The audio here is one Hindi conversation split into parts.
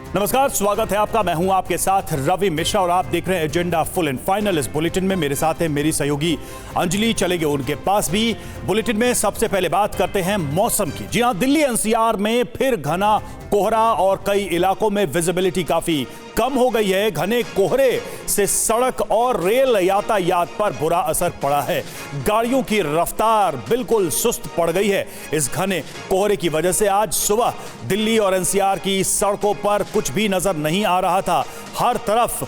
नमस्कार, स्वागत है आपका। मैं हूं आपके साथ रवि मिश्रा और आप देख रहे हैं एजेंडा फुल एंड फाइनल। इस बुलेटिन में मेरे साथ है मेरी सहयोगी अंजलि, चलेंगे उनके पास भी। बुलेटिन में सबसे पहले बात करते हैं मौसम की। जी हां, दिल्ली एनसीआर में फिर घना कोहरा और कई इलाकों में विजिबिलिटी काफी कम हो गई है। घने कोहरे से सड़क और रेल यातायात पर बुरा असर पड़ा है। गाड़ियों की रफ्तार बिल्कुल सुस्त पड़ गई है। इस घने कोहरे की वजह से आज सुबह दिल्ली और एनसीआर की सड़कों पर कुछ भी नजर नहीं आ रहा था। हर तरफ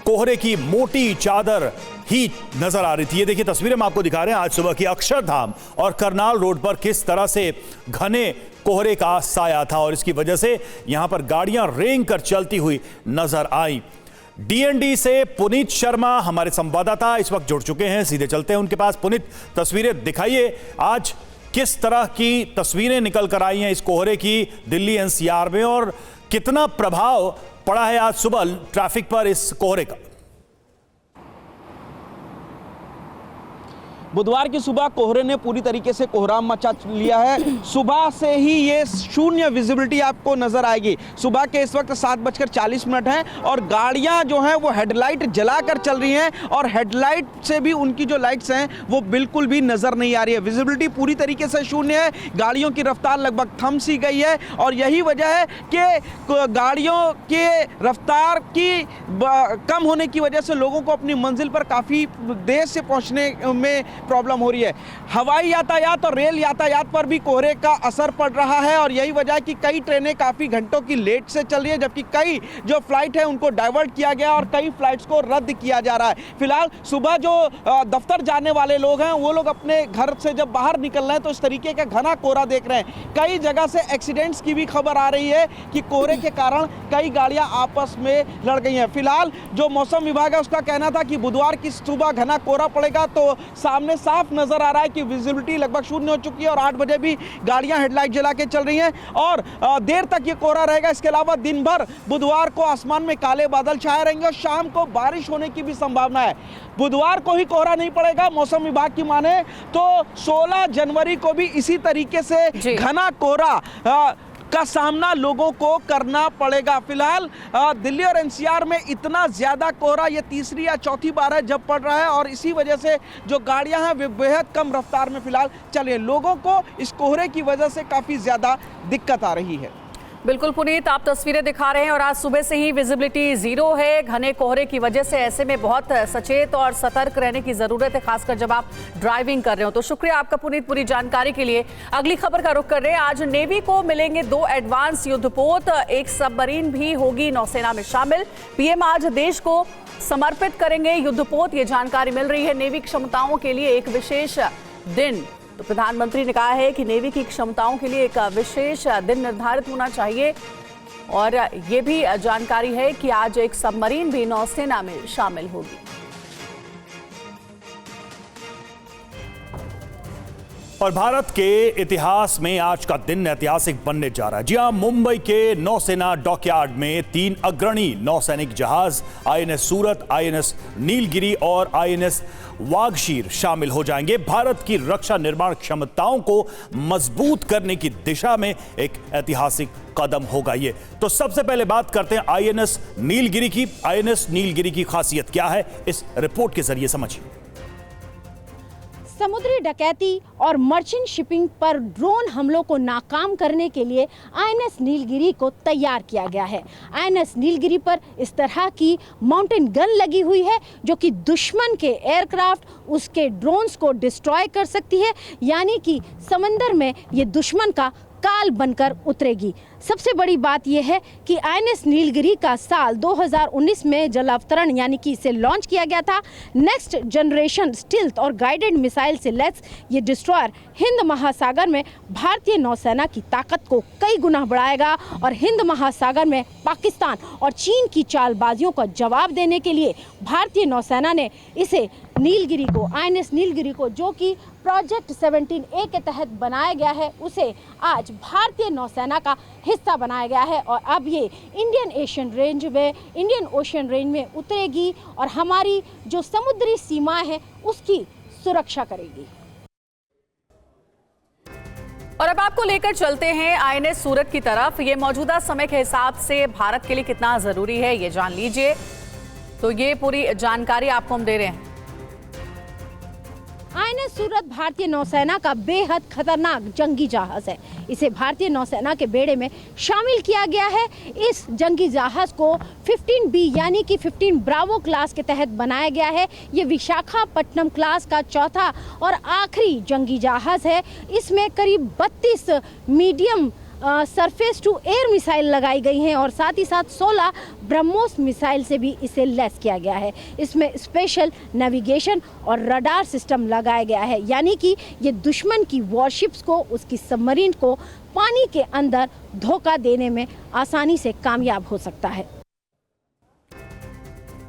कोहरे की मोटी चादर ही नजर आ रही थी। ये देखिए तस्वीरें हम आपको दिखा रहे हैं आज सुबह की अक्षरधाम और करनाल रोड पर किस तरह से घने कोहरे का साया था और इसकी वजह से यहां पर गाड़ियां रेंग कर चलती हुई नजर आई। डीएनडी से पुनीत शर्मा हमारे संवाददाता इस वक्त जुड़ चुके हैं, सीधे चलते हैं उनके पास। पुनीत, तस्वीरें दिखाइए, आज किस तरह की तस्वीरें निकल कर आई हैं इस कोहरे की दिल्ली एनसीआर में और कितना प्रभाव पड़ा है आज सुबह ट्रैफिक पर इस कोहरे का? बुधवार की सुबह कोहरे ने पूरी तरीके से कोहराम मचा लिया है। सुबह से ही ये शून्य विजिबिलिटी आपको नजर आएगी। सुबह के इस वक्त 7:40 हैं और गाड़ियां जो हैं वो हेडलाइट जलाकर चल रही हैं और हेडलाइट से भी उनकी जो लाइट्स हैं वो बिल्कुल भी नजर नहीं आ रही है। विजिबिलिटी पूरी तरीके से शून्य है। गाड़ियों की रफ्तार लगभग थम सी गई है और यही वजह है कि गाड़ियों के रफ्तार की कम होने की वजह से लोगों को अपनी मंजिल पर काफ़ी देर से पहुंचने में प्रॉब्लम हो रही है। हवाई यातायात और रेल यातायात पर भी कोहरे का असर पड़ रहा है और यही वजह है कि कई ट्रेनें काफ़ी घंटों की लेट से चल रही है, जबकि कई जो फ्लाइट है उनको डाइवर्ट किया गया और कई फ्लाइट्स को रद्द किया जा रहा है। फिलहाल सुबह जो दफ्तर जाने वाले लोग हैं वो लोग अपने घर से जब बाहर निकल रहे हैं तो इस तरीके का घना कोहरा देख रहे हैं। कई जगह से एक्सीडेंट्स की भी खबर आ रही है कि कोहरे के कारण कई गाड़ियां आपस में लड़ गई हैं। फिलहाल जो मौसम विभाग है उसका कहना था कि बुधवार की सुबह घना कोहरा पड़ेगा तो सामने साफ नजर आ रहा है कि विजिबिलिटी लगभग शून्य हो चुकी है और 8 बजे भी गाड़ियां हेडलाइट जला के चल रही हैं और देर तक ये कोहरा रहेगा। इसके अलावा दिन भर बुधवार को आसमान में काले बादल छाए रहेंगे और शाम को बारिश होने की भी संभावना है। बुधवार को ही कोहरा नहीं पड़ेगा, मौसम विभाग की माने तो 16 जनवरी को भी इसी तरीके से घना कोहरा का सामना लोगों को करना पड़ेगा। फिलहाल दिल्ली और एनसीआर में इतना ज्यादा कोहरा ये तीसरी या चौथी बार है जब पड़ रहा है और इसी वजह से जो गाड़ियां हैं वे बेहद कम रफ्तार में फिलहाल चल रही है। लोगों को इस कोहरे की वजह से काफी ज्यादा दिक्कत आ रही है। बिल्कुल पुनीत, आप तस्वीरें दिखा रहे हैं और आज सुबह से ही विजिबिलिटी जीरो है घने कोहरे की वजह से। ऐसे में बहुत सचेत और सतर्क रहने की जरूरत है, खासकर जब आप ड्राइविंग कर रहे हो। तो शुक्रिया आपका पुनीत पूरी जानकारी के लिए। अगली खबर का रुख कर रहे हैं। आज नेवी को मिलेंगे 2 एडवांस युद्धपोत, एक सबमरीन भी होगी नौसेना में शामिल। पीएम आज देश को समर्पित करेंगे युद्धपोत, ये जानकारी मिल रही है। नेवी क्षमताओं के लिए एक विशेष दिन, तो प्रधानमंत्री ने कहा है कि नेवी की क्षमताओं के लिए एक विशेष दिन निर्धारित होना चाहिए और ये भी जानकारी है कि आज एक सबमरीन भी नौसेना में शामिल होगी। और भारत के इतिहास में आज का दिन ऐतिहासिक बनने जा रहा है। जी हां, मुंबई के नौसेना डॉकयार्ड में 3 अग्रणी नौसैनिक जहाज आईएनएस सूरत, आईएनएस नीलगिरी और आईएनएस वागशीर शामिल हो जाएंगे। भारत की रक्षा निर्माण क्षमताओं को मजबूत करने की दिशा में एक ऐतिहासिक कदम होगा ये। तो सबसे पहले बात करते हैं आईएनएस नीलगिरी की। आईएनएस नीलगिरी की खासियत क्या है, इस रिपोर्ट के जरिए समझिए। समुद्री डकैती और मर्चेंट शिपिंग पर ड्रोन हमलों को नाकाम करने के लिए आईएनएस नीलगिरी को तैयार किया गया है। आईएनएस नीलगिरी पर इस तरह की माउंटेन गन लगी हुई है जो कि दुश्मन के एयरक्राफ्ट, उसके ड्रोन्स को डिस्ट्रॉय कर सकती है, यानी कि समंदर में ये दुश्मन का काल बनकर उतरेगी। सबसे बड़ी बात यह है कि आईएनएस नीलगिरी का साल 2019 में जलावतरण यानी कि इसे लॉन्च किया गया था। नेक्स्ट जनरेशन स्टील्थ और गाइडेड मिसाइल से लैस ये डिस्ट्रॉयर हिंद महासागर में भारतीय नौसेना की ताकत को कई गुना बढ़ाएगा और हिंद महासागर में पाकिस्तान और चीन की चालबाजियों का जवाब देने के लिए भारतीय नौसेना ने इसे नीलगिरी को, आईएनएस नीलगिरी को, जो कि प्रोजेक्ट 17A के तहत बनाया गया है, उसे आज भारतीय नौसेना का हिस्सा बनाया गया है और अब ये इंडियन ओशन रेंज में उतरेगी और हमारी जो समुद्री सीमा है उसकी सुरक्षा करेगी। और अब आपको लेकर चलते हैं आईएनएस सूरत की तरफ। ये मौजूदा समय के हिसाब से भारत के लिए कितना जरूरी है ये जान लीजिए। तो ये पूरी जानकारी आपको हम दे रहे हैं। आईएनएस सूरत भारतीय नौसेना का बेहद खतरनाक जंगी जहाज है। इसे भारतीय नौसेना के बेड़े में शामिल किया गया है। इस जंगी जहाज को 15B यानी कि 15 ब्रावो क्लास के तहत बनाया गया है। ये विशाखापट्टनम क्लास का चौथा और आखिरी जंगी जहाज है। इसमें करीब 32 medium surface to air missile लगाई गई हैं और साथ ही साथ 16 ब्रह्मोस मिसाइल से भी इसे लैस किया गया है। इसमें स्पेशल नेविगेशन और रडार सिस्टम लगाया गया है, यानी कि ये दुश्मन की वॉरशिप्स को, उसकी सबमरीन को पानी के अंदर धोखा देने में आसानी से कामयाब हो सकता है।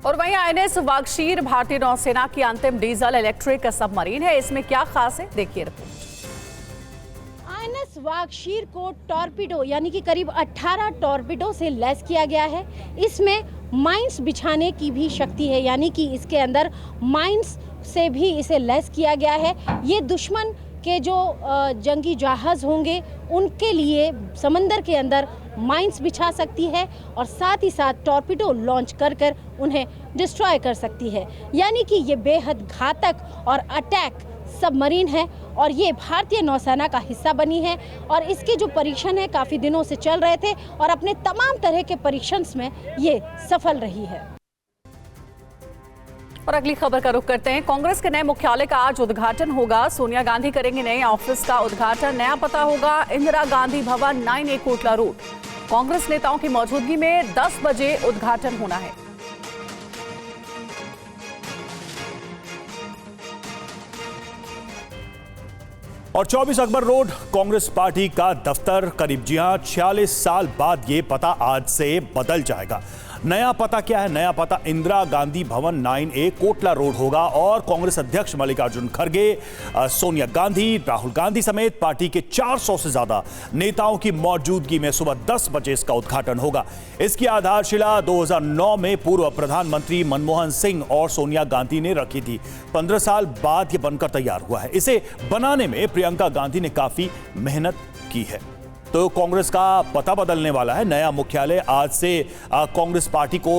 और वहीं आईएनएस वागशीर भारतीय नौसेना की अंतिम डीजल इलेक्ट्रिक सबमरीन है। इसमें क्या खास है, देखिए रिपोर्ट। आईएनएस वागशीर को टॉर्पिडो यानी कि करीब 18 टॉर्पिडो से लैस किया गया है। इसमें माइंस बिछाने की भी शक्ति है, यानी कि इसके अंदर माइंस से भी इसे लैस किया गया है। ये दुश्मन के जो जंगी जहाज होंगे उनके लिए समंदर के अंदर माइंस बिछा सकती है और साथ ही साथ टॉर्पिडो लॉन्च कर उन्हें डिस्ट्रॉय कर सकती है। यानी कि ये बेहद घातक और अटैक सबमरीन है और ये भारतीय नौसेना का हिस्सा बनी है। और इसके जो परीक्षण है काफ़ी दिनों से चल रहे थे और अपने तमाम तरह के परीक्षण में ये सफल रही है। और अगली खबर का रुख करते हैं। कांग्रेस के नए मुख्यालय का आज उद्घाटन होगा। सोनिया गांधी करेंगे नए ऑफिस का उद्घाटन। नया पता होगा इंदिरा गांधी भवन 9A कोटला रोड। कांग्रेस नेताओं की मौजूदगी में 10 बजे उद्घाटन होना है। और 24 अकबर रोड कांग्रेस पार्टी का दफ्तर करीब 46 साल बाद ये पता आज से बदल जाएगा। नया पता क्या है? नया पता इंदिरा गांधी भवन 9A कोटला रोड होगा और कांग्रेस अध्यक्ष मल्लिकार्जुन खड़गे, सोनिया गांधी, राहुल गांधी समेत पार्टी के 400 से ज्यादा नेताओं की मौजूदगी में सुबह 10 बजे इसका उद्घाटन होगा। इसकी आधारशिला 2009 में पूर्व प्रधानमंत्री मनमोहन सिंह और सोनिया गांधी ने रखी थी। 15 साल बाद यह बनकर तैयार हुआ है। इसे बनाने में प्रियंका गांधी ने काफी मेहनत की है। तो कांग्रेस का पता बदलने वाला है। नया मुख्यालय आज से कांग्रेस पार्टी को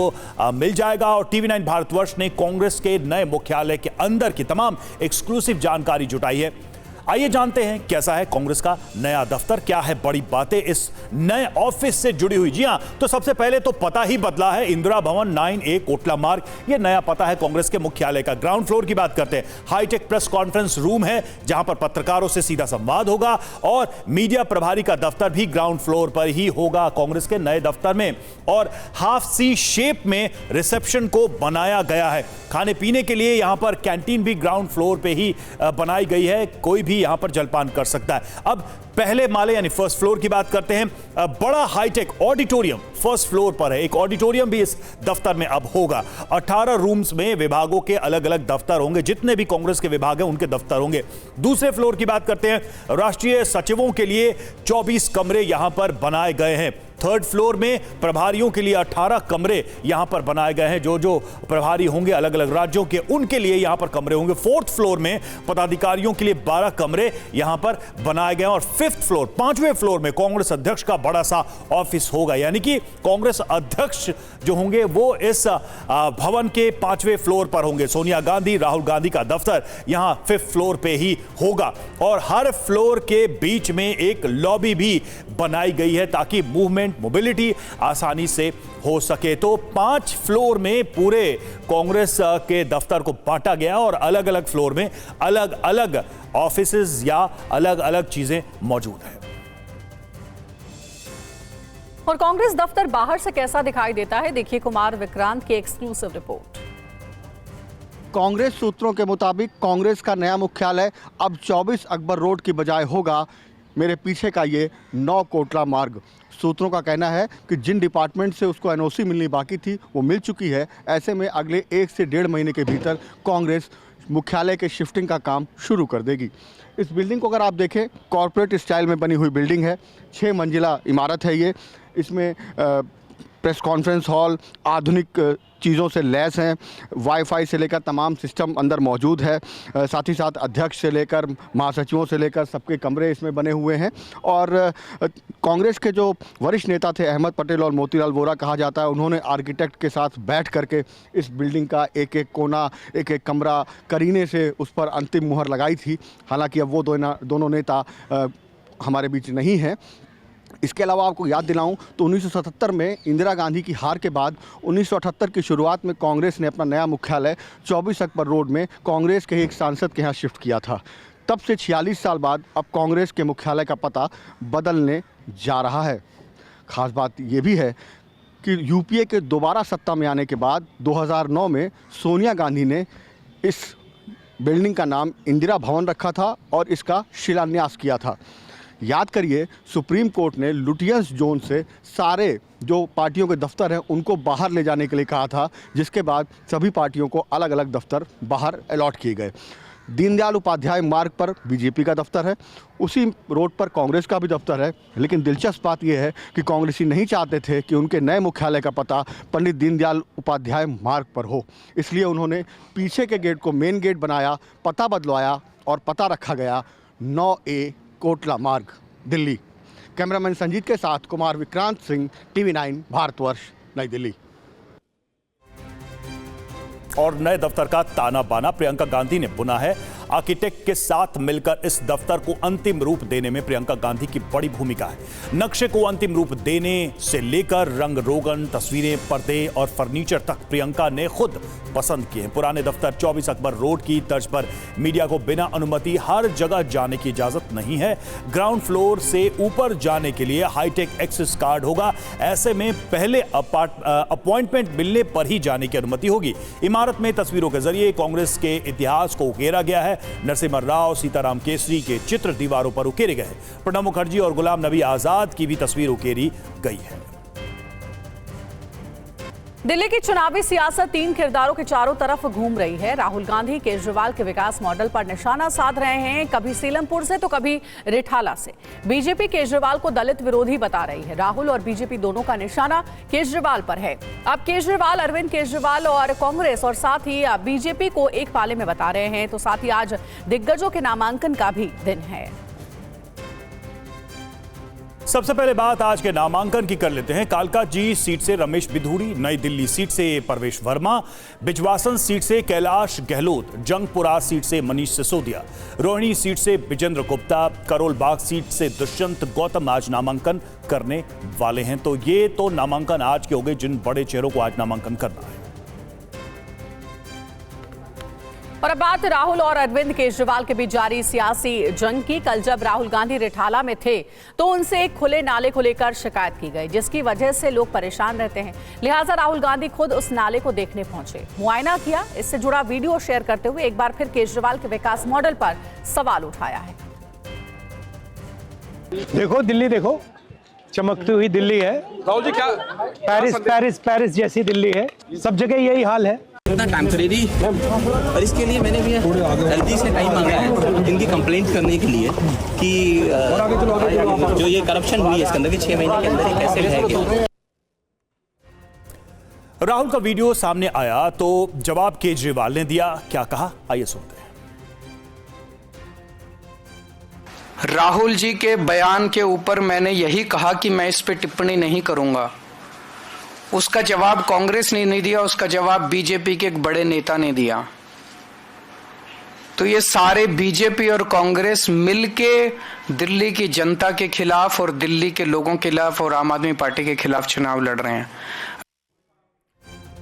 मिल जाएगा और टीवी 9 भारतवर्ष ने कांग्रेस के नए मुख्यालय के अंदर की तमाम एक्सक्लूसिव जानकारी जुटाई है। आइए जानते हैं कैसा है कांग्रेस का नया दफ्तर, क्या है बड़ी बातें इस नए ऑफिस से जुड़ी हुई। जी हां, तो सबसे पहले तो पता ही बदला है। इंदिरा भवन 9A कोटला मार्ग, यह नया पता है कांग्रेस के मुख्यालय का। ग्राउंड फ्लोर की बात करते हैं। हाईटेक प्रेस कॉन्फ्रेंस रूम है जहां पर पत्रकारों से सीधा संवाद होगा और मीडिया प्रभारी का दफ्तर भी ग्राउंड फ्लोर पर ही होगा कांग्रेस के नए दफ्तर में। और हाफ सी शेप में रिसेप्शन को बनाया गया है। खाने पीने के लिए यहां पर कैंटीन भी ग्राउंड फ्लोर पे ही बनाई गई है। कोई भी यहां पर जलपान कर सकता है। अब पहले माले यानी फर्स्ट फ्लोर की बात करते हैं। बड़ा हाईटेक ऑडिटोरियम फर्स्ट फ्लोर पर है। एक ऑडिटोरियम भी इस दफ्तर में अब होगा। 18 रूम्स में विभागों के अलग अलग दफ्तर होंगे। जितने भी कांग्रेस के विभाग हैं उनके दफ्तर होंगे। दूसरे फ्लोर की बात करते हैं। राष्ट्रीय सचिवों के लिए 24 कमरे यहां पर बनाए गए हैं। थर्ड फ्लोर में प्रभारियों के लिए 18 कमरे यहां पर बनाए गए हैं। जो प्रभारी होंगे अलग अलग राज्यों के, उनके लिए यहां पर कमरे होंगे। फोर्थ फ्लोर में पदाधिकारियों के लिए 12 कमरे यहां पर बनाए गए हैं। और फिफ्थ फ्लोर, 5वें फ्लोर में कांग्रेस अध्यक्ष का बड़ा सा ऑफिस होगा। यानी कि कांग्रेस अध्यक्ष जो होंगे वो इस भवन के 5वें फ्लोर पर होंगे। सोनिया गांधी, राहुल गांधी का दफ्तर यहां फिफ्थ फ्लोर पे ही होगा। और हर फ्लोर के बीच में एक लॉबी भी बनाई गई है ताकि मूवमेंट, मोबिलिटी आसानी से हो सके। तो 5 फ्लोर में पूरे कांग्रेस के दफ्तर को बांटा गया और अलग अलग फ्लोर में अलग अलग ऑफिसेज या अलग अलग चीजें मौजूद हैं। और कांग्रेस दफ्तर बाहर से कैसा दिखाई देता है, देखिए कुमार विक्रांत की एक्सक्लूसिव रिपोर्ट। कांग्रेस सूत्रों के मुताबिक कांग्रेस का नया मुख्यालय अब 24 अकबर रोड की बजाय होगा मेरे पीछे का ये 9 कोटला मार्ग। सूत्रों का कहना है कि जिन डिपार्टमेंट से उसको एनओसी मिलनी बाकी थी वो मिल चुकी है। ऐसे में अगले 1 से 1.5 महीने के भीतर कांग्रेस मुख्यालय के शिफ्टिंग का काम शुरू कर देगी। इस बिल्डिंग को अगर आप देखें, कॉरपोरेट स्टाइल में बनी हुई बिल्डिंग है। 6 मंजिला इमारत है ये। इसमें प्रेस कॉन्फ्रेंस हॉल, आधुनिक चीज़ों से लैस हैं। वाईफाई से लेकर तमाम सिस्टम अंदर मौजूद है। साथ ही साथ अध्यक्ष से लेकर महासचिवों से लेकर सबके कमरे इसमें बने हुए हैं। और कांग्रेस के जो वरिष्ठ नेता थे अहमद पटेल और मोतीलाल वोरा कहा जाता है, उन्होंने आर्किटेक्ट के साथ बैठ करके इस बिल्डिंग का एक एक कोना, एक एक कमरा करीने से उस पर अंतिम मुहर लगाई थी। हालांकि अब वो दोनों नेता हमारे बीच नहीं हैं। इसके अलावा आपको याद दिलाऊं तो 1977 में इंदिरा गांधी की हार के बाद 1978 की शुरुआत में कांग्रेस ने अपना नया मुख्यालय 24 अकबर रोड में कांग्रेस के एक सांसद के यहाँ शिफ्ट किया था। तब से 46 साल बाद अब कांग्रेस के मुख्यालय का पता बदलने जा रहा है। खास बात ये भी है कि यूपीए के दोबारा सत्ता में आने के बाद 2009 में सोनिया गांधी ने इस बिल्डिंग का नाम इंदिरा भवन रखा था और इसका शिलान्यास किया था। याद करिए, सुप्रीम कोर्ट ने लुटियंस जोन से सारे जो पार्टियों के दफ्तर हैं उनको बाहर ले जाने के लिए कहा था, जिसके बाद सभी पार्टियों को अलग अलग दफ्तर बाहर अलॉट किए गए। दीनदयाल उपाध्याय मार्ग पर बीजेपी का दफ्तर है, उसी रोड पर कांग्रेस का भी दफ्तर है। लेकिन दिलचस्प बात यह है कि कांग्रेसी नहीं चाहते थे कि उनके नए मुख्यालय का पता पंडित दीनदयाल उपाध्याय मार्ग पर हो, इसलिए उन्होंने पीछे के गेट को मेन गेट बनाया, पता बदलवाया और पता रखा गया 9A कोटला मार्ग, दिल्ली। कैमरामैन संजीत के साथ कुमार विक्रांत सिंह, TV9 भारतवर्ष, नई दिल्ली। और नए दफ्तर का ताना बाना प्रियंका गांधी ने बुना है। आर्किटेक्ट के साथ मिलकर इस दफ्तर को अंतिम रूप देने में प्रियंका गांधी की बड़ी भूमिका है। नक्शे को अंतिम रूप देने से लेकर रंग रोगन, तस्वीरें, पर्दे और फर्नीचर तक प्रियंका ने खुद पसंद किए हैं। पुराने दफ्तर 24 अकबर रोड की तर्ज पर मीडिया को बिना अनुमति हर जगह जाने की इजाजत नहीं है। ग्राउंड फ्लोर से ऊपर जाने के लिए हाईटेक एक्सेस कार्ड होगा। ऐसे में पहले अपॉइंटमेंट मिलने पर ही जाने की अनुमति होगी। इमारत में तस्वीरों के जरिए कांग्रेस के इतिहास को उकेरा गया है। नरसिम्हा राव, सीताराम केसरी के चित्र दीवारों पर उकेरे गए। प्रणब मुखर्जी और गुलाम नबी आजाद की भी तस्वीर उकेरी गई है। दिल्ली की चुनावी सियासत तीन किरदारों के चारों तरफ घूम रही है। राहुल गांधी केजरीवाल के विकास मॉडल पर निशाना साध रहे हैं, कभी सीलमपुर से तो कभी रिठाला से। बीजेपी केजरीवाल को दलित विरोधी बता रही है। राहुल और बीजेपी दोनों का निशाना केजरीवाल पर है। अब केजरीवाल, अरविंद केजरीवाल और कांग्रेस और साथ ही बीजेपी को एक पाले में बता रहे हैं। तो साथ ही आज दिग्गजों के नामांकन का भी दिन है। सबसे पहले बात आज के नामांकन की कर लेते हैं। कालकाजी सीट से रमेश बिधूड़ी, नई दिल्ली सीट से परवेश वर्मा, बिजवासन सीट से कैलाश गहलोत, जंगपुरा सीट से मनीष सिसोदिया, रोहिणी सीट से विजेंद्र गुप्ता, करोल बाग सीट से दुष्यंत गौतम आज नामांकन करने वाले हैं। तो ये तो नामांकन आज के हो गए जिन बड़े चेहरों को आज नामांकन करना है। और अब बात राहुल और अरविंद केजरीवाल के बीच जारी सियासी जंग की। कल जब राहुल गांधी रिठाला में थे तो उनसे एक खुले नाले को लेकर शिकायत की गई, जिसकी वजह से लोग परेशान रहते हैं। लिहाजा राहुल गांधी खुद उस नाले को देखने पहुंचे, मुआयना किया। इससे जुड़ा वीडियो शेयर करते हुए एक बार फिर केजरीवाल के विकास मॉडल पर सवाल उठाया है। देखो दिल्ली, देखो चमकती हुई दिल्ली है। राहुल जी, क्या पेरिस जैसी दिल्ली है। सब जगह यही हाल है। इतना टाइम खरीदी और इसके लिए मैंने भी एलजी से टाइम मांगा है इनकी कंप्लेंट करने के लिए कि जो ये करप्शन हुई है इसके अंदर कि 6 महीने के अंदर ही कैसे रहेगी। राहुल का वीडियो सामने आया तो जवाब केजरीवाल ने दिया। क्या कहा, आइए सुनते हैं। राहुल जी के बयान के ऊपर मैंने यही कहा कि मैं इस पे टिप्पणी नहीं करूंगा। उसका जवाब कांग्रेस ने नहीं दिया, उसका जवाब बीजेपी के एक बड़े नेता ने दिया। तो ये सारे बीजेपी और कांग्रेस मिलके दिल्ली की जनता के खिलाफ और दिल्ली के लोगों के खिलाफ और आम आदमी पार्टी के खिलाफ चुनाव लड़ रहे हैं।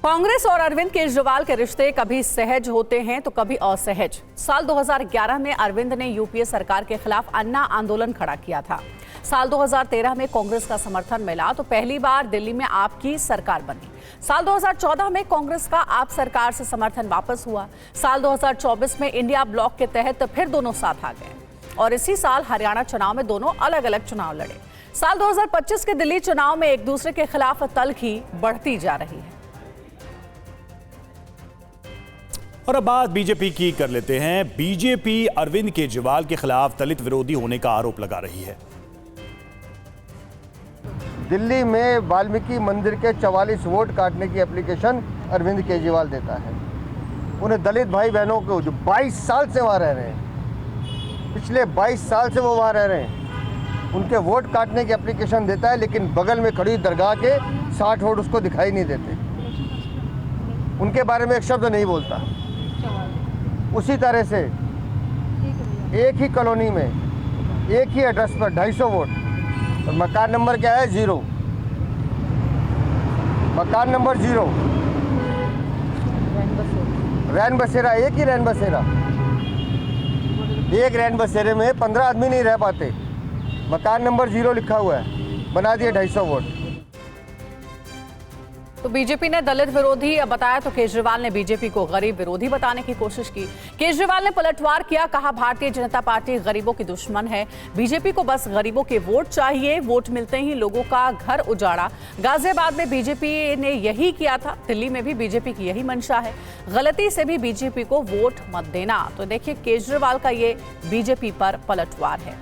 कांग्रेस और अरविंद केजरीवाल के रिश्ते कभी सहज होते हैं तो कभी असहज। साल 2011 में अरविंद ने यूपीए सरकार के खिलाफ अन्ना आंदोलन खड़ा किया था। साल 2013 में कांग्रेस का समर्थन मिला तो पहली बार दिल्ली में आप की सरकार बनी। साल 2014 में कांग्रेस का आप सरकार से समर्थन वापस हुआ। साल 2024 में इंडिया ब्लॉक के तहत फिर दोनों साथ आ गए और इसी साल हरियाणा चुनाव में दोनों अलग अलग चुनाव लड़े। साल 2025 के दिल्ली चुनाव में एक दूसरे के खिलाफ तल्खी बढ़ती जा रही है। और अब बात बीजेपी की कर लेते हैं। बीजेपी अरविंद केजरीवाल के खिलाफ दलित विरोधी होने का आरोप लगा रही है। दिल्ली में वाल्मीकि मंदिर के 44 वोट काटने की एप्लीकेशन अरविंद केजरीवाल देता है। उन्हें दलित भाई बहनों को जो 22 साल से वहाँ रह रहे हैं, पिछले 22 साल से वो वहाँ रह रहे हैं, उनके वोट काटने की एप्लीकेशन देता है, लेकिन बगल में खड़ी दरगाह के 60 वोट उसको दिखाई नहीं देते, उनके बारे में एक शब्द नहीं बोलता। उसी तरह से एक ही कॉलोनी में एक ही एड्रेस पर 250 वोट, और मकान नंबर क्या है? 0, मकान नंबर 0, रैन बसेरा, एक ही रैन बसेरा, एक रैन बसेरे में 15 आदमी नहीं रह पाते, मकान नंबर 0 लिखा हुआ है, बना दिए 250 वोट। तो बीजेपी ने दलित विरोधी बताया तो केजरीवाल ने बीजेपी को गरीब विरोधी बताने की कोशिश की। केजरीवाल ने पलटवार किया, कहा भारतीय जनता पार्टी गरीबों की दुश्मन है, बीजेपी को बस गरीबों के वोट चाहिए, वोट मिलते ही लोगों का घर उजाड़ा। गाजियाबाद में बीजेपी ने यही किया था, दिल्ली में भी बीजेपी की यही मंशा है, गलती से भी बीजेपी को वोट मत देना। तो देखिए केजरीवाल का ये बीजेपी पर पलटवार है।